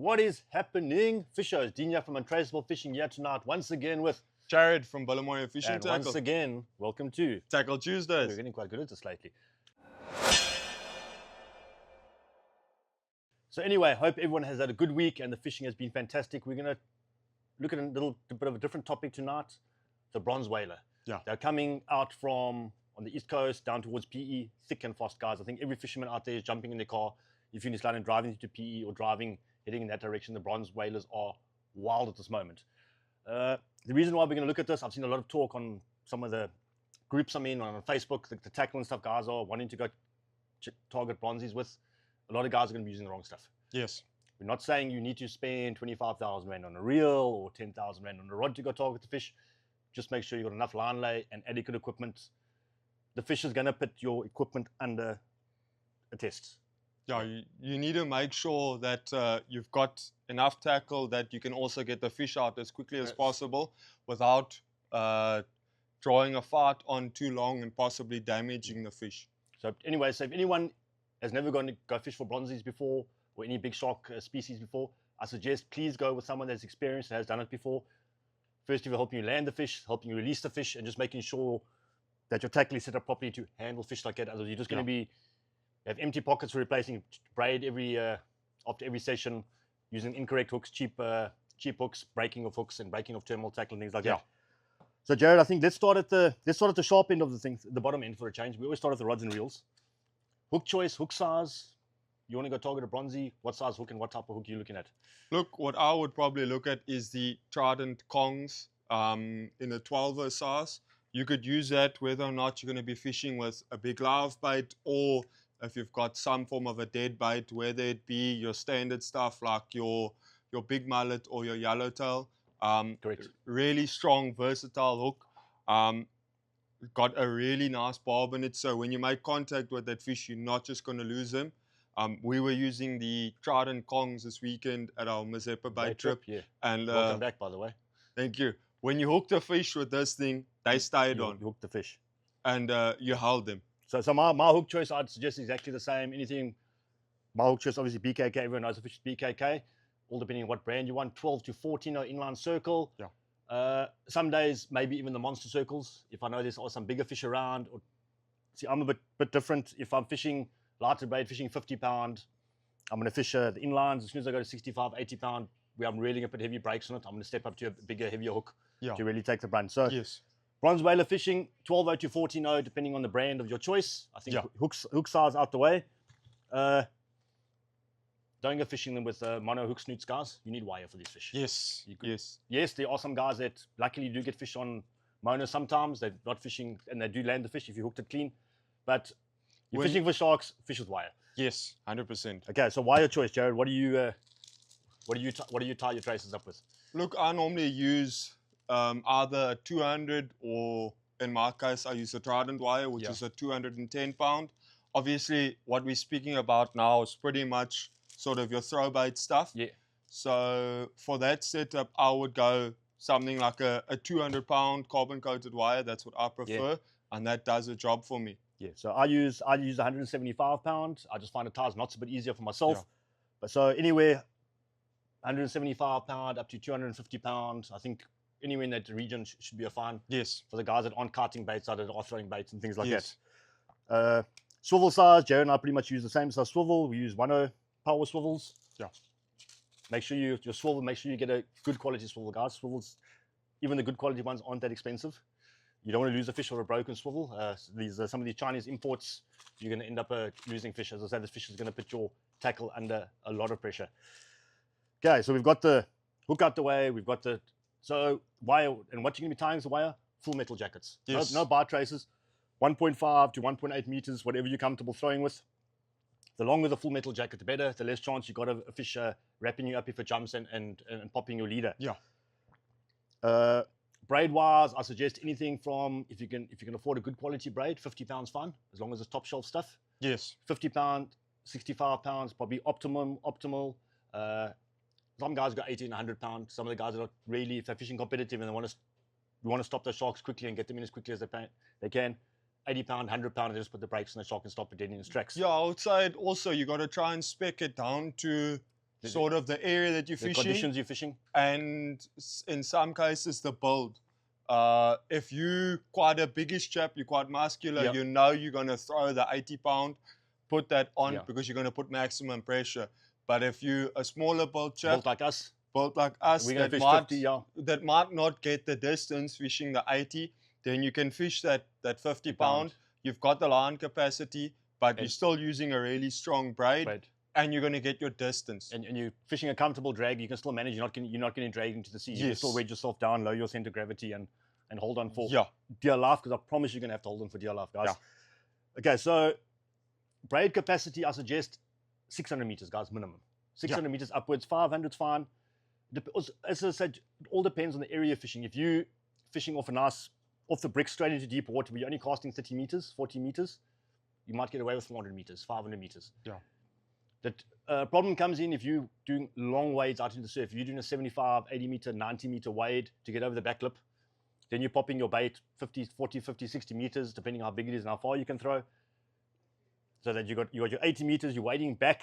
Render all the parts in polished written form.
What is happening? Fishers, Dean from Untraceable Fishing here tonight, once again with Jared from Bulamoya Fishing and Tackle. once again, welcome to Tackle Tuesdays. We're getting quite good at this lately. So anyway, hope everyone has had a good week and the fishing has been fantastic. We're going to look at a little bit of a different topic tonight, the bronze whaler. Yeah. They're coming out from on the east coast down towards PE, thick and fast, guys. I think every fisherman out there is jumping in their car. If you're in East London driving to PE or heading in that direction, the bronze whalers are wild at this moment. The reason why we're going to look at this, I've seen a lot of talk on some of the groups I'm in on Facebook, the tackle and stuff, guys are wanting to go target bronzies with. A lot of guys are going to be using the wrong stuff. Yes. We're not saying you need to spend 25,000 Rand on a reel or 10,000 Rand on a rod to go target the fish. Just make sure you've got enough line lay and adequate equipment. The fish is going to put your equipment under a test. Yeah, you need to make sure that you've got enough tackle that you can also get the fish out as quickly as possible without drawing a fart on too long and possibly damaging the fish. So anyway, so if anyone has never gone to go fish for bronzies before or any big shark species before, I suggest please go with someone that's experienced and has done it before. First of all, helping you land the fish, helping you release the fish, and just making sure that your tackle is set up properly to handle fish like that. Otherwise, you're just going to have empty pockets for replacing braid after every session, using incorrect hooks, cheap hooks, breaking of hooks, and breaking of terminal tackle and things like that. So, Jared, I think let's start at the sharp end of the thing, the bottom end for a change. We always start at the rods and reels. Hook choice, hook size. You want to go target a bronzy? What size hook and what type of hook are you looking at? Look, what I would probably look at is the Trident Kongs in a 12er size. You could use that whether or not you're going to be fishing with a big live bait or if you've got some form of a dead bait, whether it be your standard stuff like your big mullet or your yellowtail. Correct. Really strong, versatile hook. Got a really nice barb in it, so when you make contact with that fish, you're not just going to lose him. We were using the Trident Kongs this weekend at our Mazeppa bait trip. Yeah. And welcome back, by the way. Thank you. When you hook the fish with this thing, they stayed on. You hooked the fish. And you held them. So my hook choice, I'd suggest exactly the same. My hook choice, obviously BKK. Everyone knows the fish is BKK. All depending on what brand you want. 12 to 14 or inline circle. Yeah. Some days, maybe even the monster circles. If I know there's some bigger fish around. See, I'm a bit different. If I'm fishing lighter braid, fishing 50 pound, I'm going to fish the inlines. As soon as I go to 65, 80 pound, where I'm really going to put heavy brakes on it, I'm going to step up to a bigger, heavier hook to really take the brunt. So yes. Bronze whaler fishing, 12.0 to 14.0, depending on the brand of your choice. I think hook size out the way. Don't go fishing them with mono hook snoots, guys. You need wire for these fish. Yes. Yes, there are some guys that luckily do get fish on mono sometimes. They're not fishing and they do land the fish if you hooked it clean. But you're fishing for sharks, fish with wire. Yes, 100%. Okay, so wire choice, Jared. What do you tie your traces up with? Look, I normally use either a 200 or, in my case, I use a Trident wire, which is a 210 pound. Obviously, what we're speaking about now is pretty much sort of your throw bait stuff. Yeah. So for that setup, I would go something like a 200 pound carbon coated wire. That's what I prefer, and that does a job for me. Yeah. So I use 175 pound. I just find it ties knots a bit easier for myself. Yeah. But so anywhere 175 pound up to 250 pounds, I think anywhere in that region should be a fine. Yes. For the guys that aren't carting baits, that are throwing baits and things like that. Swivel size, Jared and I pretty much use the same size swivel. We use 1.0 power swivels. Yeah. Make sure your swivel, make sure you get a good quality swivel, guys. Swivels, even the good quality ones aren't that expensive. You don't want to lose a fish or a broken swivel. Some of these Chinese imports, you're going to end up losing fish. As I said, this fish is going to put your tackle under a lot of pressure. Okay, so we've got the hook out the way. We've got the wire, and what you're going to be tying is the wire, full metal jackets. Yes. No bar traces. 1.5 to 1.8 meters, whatever you're comfortable throwing with. The longer the full metal jacket, the better. The less chance you've got of a fish wrapping you up if it jumps and popping your leader. Yeah. Braid wise, I suggest anything from, if you can afford a good quality braid, 50 pounds fine, as long as it's top shelf stuff. Yes. 50 pound, 65 pounds, probably optimal. Some guys got 80 and 100 pounds. Some of the guys that are really, if they're fishing competitive and they want to stop those sharks quickly and get them in as quickly as they can, 80 pound, 100 pound, and just put the brakes on the shark and stop it dead in its tracks. Yeah, I would say also you got to try and spec it down to sort of the area that you're the fishing, conditions you're fishing. and in some cases the build. If you quite a biggish chap, you're quite muscular, Yep. you know you're going to throw the 80 pound, put that on Yeah. because you're going to put maximum pressure. But if you a smaller build chap, Built like us, built like us, we're going to that fish might 50, yeah. that might not get the distance fishing the 80, then you can fish that 50 pound. You've got the line capacity, but you're still using a really strong braid, Right. and you're going to get your distance. And you're fishing a comfortable drag, you can still manage. You're not getting dragged into the sea. You can still Yes. wedge yourself down, lower your center of gravity, and hold on for Yeah. dear life, because I promise you're going to have to hold on for dear life, guys. Yeah. Okay, so braid capacity, I suggest 600 meters, guys, minimum. 600 meters upwards, 500 is fine. As I said, it all depends on the area you're fishing. If you're fishing off the brick straight into deep water, but you're only casting 30 meters, 40 meters, you might get away with 400 meters, 500 meters. Yeah. The problem comes in if you're doing long wades out into the surf. If you're doing a 75, 80 meter, 90 meter wade to get over the back lip, then you're popping your bait 50, 40, 50, 60 meters, depending how big it is and how far you can throw. So that you got your 80 meters, you're wading back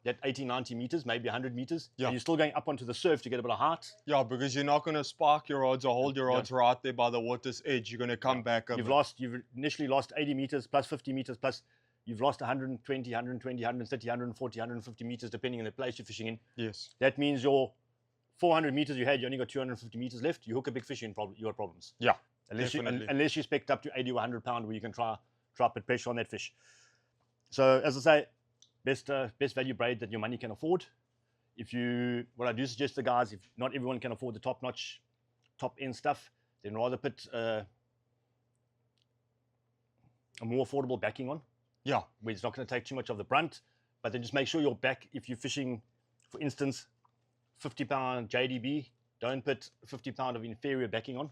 that 80, 90 meters, maybe 100 meters. Yeah. And you're still going up onto the surf to get a bit of height. Yeah, because you're not going to spark your rods or hold your rods right there by the water's edge. You're going to come back. You've initially lost 80 meters plus 50 meters plus you've lost 120, 120, 130, 140, 150 meters, depending on the place you're fishing in. Yes. That means your 400 meters you had, you only got 250 meters left. You hook a big fish in, you got problems. Yeah, unless definitely. Unless you spec up to 80 or 100 pound where you can try put pressure on that fish. So as I say, best value braid that your money can afford. What I do suggest to guys, if not everyone can afford the top-notch, top-end stuff, then rather put a more affordable backing on. Yeah. Where it's not going to take too much of the brunt, but then just make sure your back, if you're fishing, for instance, 50 pound JDB, don't put 50 pound of inferior backing on.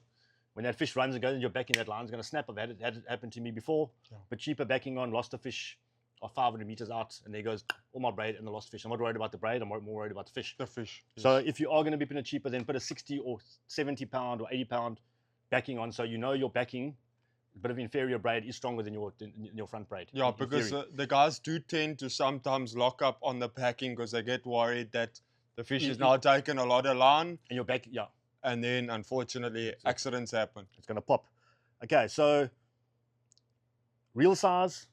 When that fish runs and goes in your backing, that line's going to snap. I've had it happen to me before. Yeah. But cheaper backing on, lost the fish of 500 meters out, and there goes all my braid and the lost fish. I'm not worried about the braid, I'm more worried about the fish. The fish. Yes. So if you are going to be putting it cheaper, then put a 60 or 70 pound or 80 pound backing on, so you know your backing, a bit of inferior braid, is stronger than your front braid. Yeah, because the guys do tend to sometimes lock up on the packing because they get worried that the fish is now taking a lot of line. And your back, yeah. And then, unfortunately, accidents happen. It's going to pop. Okay, so reel size,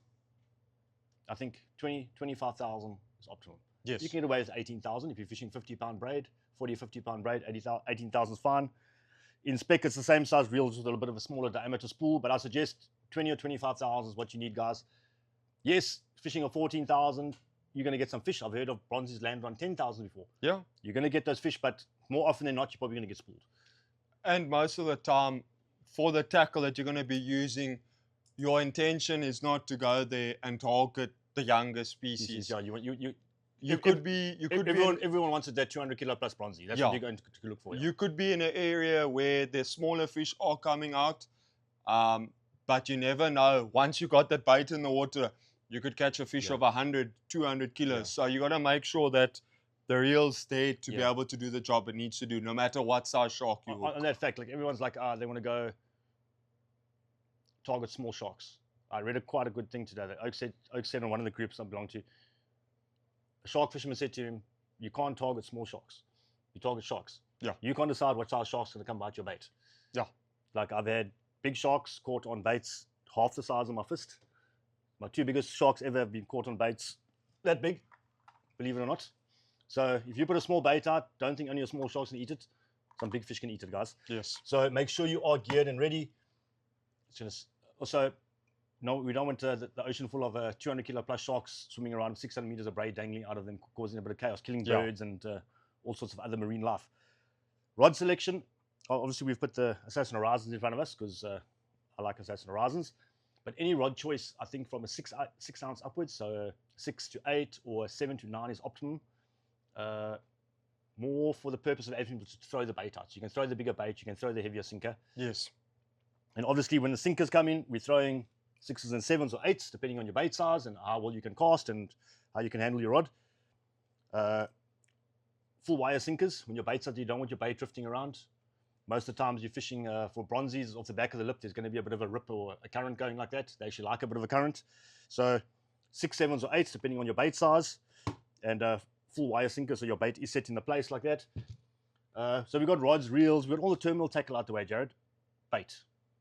I think 25,000 is optimal. Yes. You can get away with 18,000 if you're fishing 50 pound braid, 40, 50 pound braid, 18,000 is fine. In spec, it's the same size reels with a little bit of a smaller diameter spool, but I suggest 20 or 25,000 is what you need, guys. Yes, fishing a 14,000, you're going to get some fish. I've heard of Bronzies land on 10,000 before. Yeah. You're going to get those fish, but more often than not, you're probably going to get spooled. And most of the time, for the tackle that you're going to be using, your intention is not to go there and target the younger species. Yeah, everyone wants that 200 kilo plus bronzy. That's what you're going to look for. Yeah. You could be in an area where the smaller fish are coming out, but you never know. Once you got that bait in the water, you could catch a fish of 100, 200 kilos. Yeah. So you got to make sure that the reel's there to be able to do the job it needs to do, no matter what size shark you hook. On that fact, like everyone's like, they want to go target small sharks. I read quite a good thing today that Oak said on one of the groups I belong to. A shark fisherman said to him, you can't target small sharks. You target sharks. Yeah. You can't decide what size shark's going to come bite your bait. Yeah. Like I've had big sharks caught on baits half the size of my fist. My two biggest sharks ever have been caught on baits that big, believe it or not. So if you put a small bait out, don't think only a small shark's going to eat it. Some big fish can eat it, guys. Yes. So make sure you are geared and ready. Also, no, we don't want the ocean full of 200 kilo plus sharks swimming around, 600 meters of braid dangling out of them, causing a bit of chaos, killing birds and all sorts of other marine life. Rod selection, obviously we've put the Assassin Horizons in front of us because I like Assassin Horizons. But any rod choice, I think from a 6 ounce upwards, so 6 to 8 or 7 to 9 is optimum. More for the purpose of having to throw the bait out. So you can throw the bigger bait, you can throw the heavier sinker. Yes. And obviously when the sinkers come in, we're throwing 6s and 7s or 8s, depending on your bait size and how well you can cast and how you can handle your rod. Full wire sinkers. When your bait's out, you don't want your bait drifting around. Most of the times you're fishing for bronzies off the back of the lip, there's going to be a bit of a rip or a current going like that. They actually like a bit of a current. So 6, 7s or 8s, depending on your bait size. And full wire sinker, so your bait is set in the place like that. So we've got rods, reels, we've got all the terminal tackle out the way, Jared. Bait.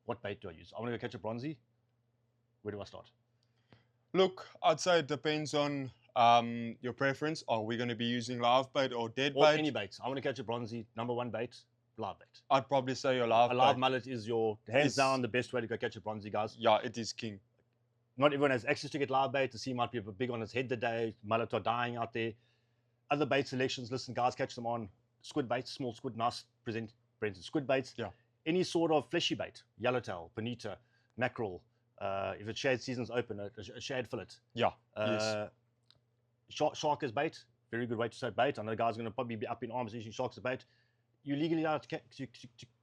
What bait do I use? I want to go catch a bronzy. Where do I start? Look, I'd say it depends on your preference. Are we going to be using live bait or dead Or bait? any bait. I want to catch a bronzy. Number one bait, live bait. I'd probably say your live A live bait. mullet is your hands It's- down the best way to go catch a bronzy, guys. Yeah, it is king. Not everyone has access to get live bait. The sea might be big on its head today. Mullet are dying out there. Other bait selections, listen, guys, catch them on squid baits, small squid, nice presented squid baits. Yeah. Any sort of fleshy bait, yellowtail, bonito, mackerel. If it's shad season's open, a shad fillet. Yeah. Yes. Shark as bait, very good way to set bait. I know the guys are going to probably be up in arms using sharks as bait. You legally allowed to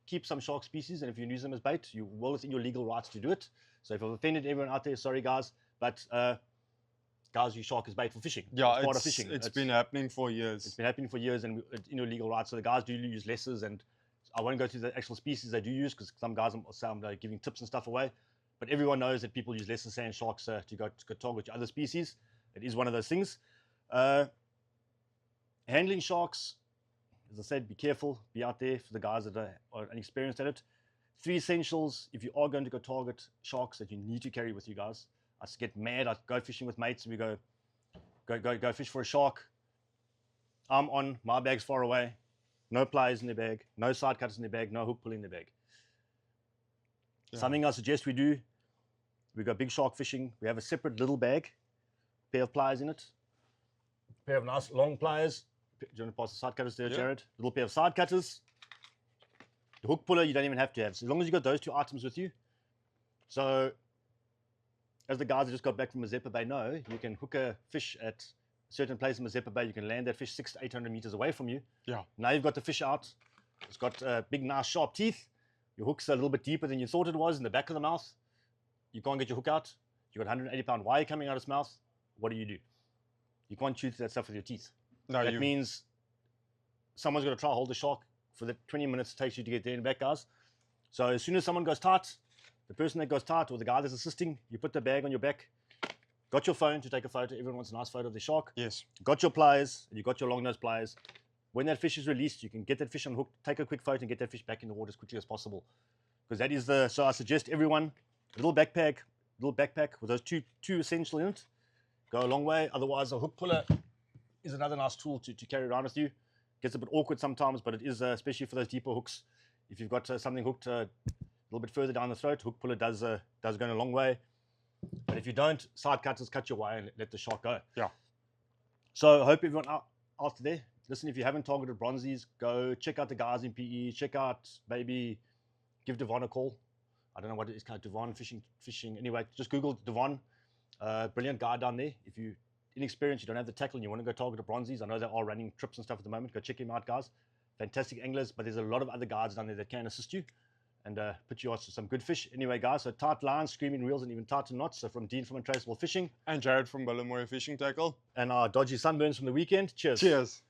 keep some shark species, and if you use them as bait, you well within your legal rights to do it. So if I've offended everyone out there, sorry guys, but guys use shark as bait for fishing. Yeah, it's part of fishing. It's been happening for years. It's been happening for years, and it's in your legal rights. So the guys do use lessers, and I won't go through the actual species they do use because some guys are giving tips and stuff away. But everyone knows that people use lesser sand sharks to go target other species. It is one of those things. Handling sharks, as I said, be careful. Be out there for the guys that are inexperienced at it. 3 essentials if you are going to go target sharks that you need to carry with you guys. I get mad. I go fishing with mates and we go fish for a shark. I'm on, my bag's far away. No pliers in the bag, no side cutters in the bag, no hook pull in the bag. Yeah. Something I suggest we do, we go big shark fishing. We have a separate little bag, pair of pliers in it, pair of nice long pliers. Do you want to pass the side cutters there, Yeah. Jared? Little pair of side cutters. The hook puller you don't even have to have. So as long as you got those 2 items with you. So as the guys that just got back from Mazeppa Bay know, you can hook a fish at a certain place in Mazeppa Bay. You can land that fish 600 to 800 meters away from you. Yeah. Now you've got the fish out. It's got big, nice, sharp teeth. Your hook's a little bit deeper than you thought it was in the back of the mouth. You can't get your hook out. You've got 180-pound wire coming out of its mouth. What do? You can't chew through that stuff with your teeth. No, That means someone's going to try to hold the shark for the 20 minutes it takes you to get there and back, guys. So as soon as someone goes tight, the person that goes tight or the guy that's assisting, you put the bag on your back, got your phone to take a photo. Everyone wants a nice photo of the shark. Yes. Got your pliers, and you got your long nose pliers. When that fish is released, you can get that fish on hook, take a quick photo and get that fish back in the water as quickly as possible. Because that is so I suggest everyone, a little backpack with those two essential in it, go a long way. Otherwise, a hook puller is another nice tool to carry around with you. Gets a bit awkward sometimes, but it is, especially for those deeper hooks. If you've got something hooked a little bit further down the throat, hook puller does go a long way. But if you don't, side cutters, cut your wire and let the shark go. Yeah. So I hope everyone out there, listen, if you haven't targeted Bronzies, go check out the guys in PE, check out, maybe give Devon a call. I don't know what it is called, Devon fishing. Anyway, just Google Devon. Brilliant guy down there. If you inexperienced, you don't have the tackle and you want to go target the Bronzies, I know they are running trips and stuff at the moment. Go check him out, guys. Fantastic anglers, but there's a lot of other guys down there that can assist you and put you on to some good fish. Anyway, guys, so tight lines, screaming reels, and even tighter knots. So from Dean from Untraceable Fishing. And Jared from Bullimore Fishing Tackle. And our dodgy sunburns from the weekend. Cheers. Cheers.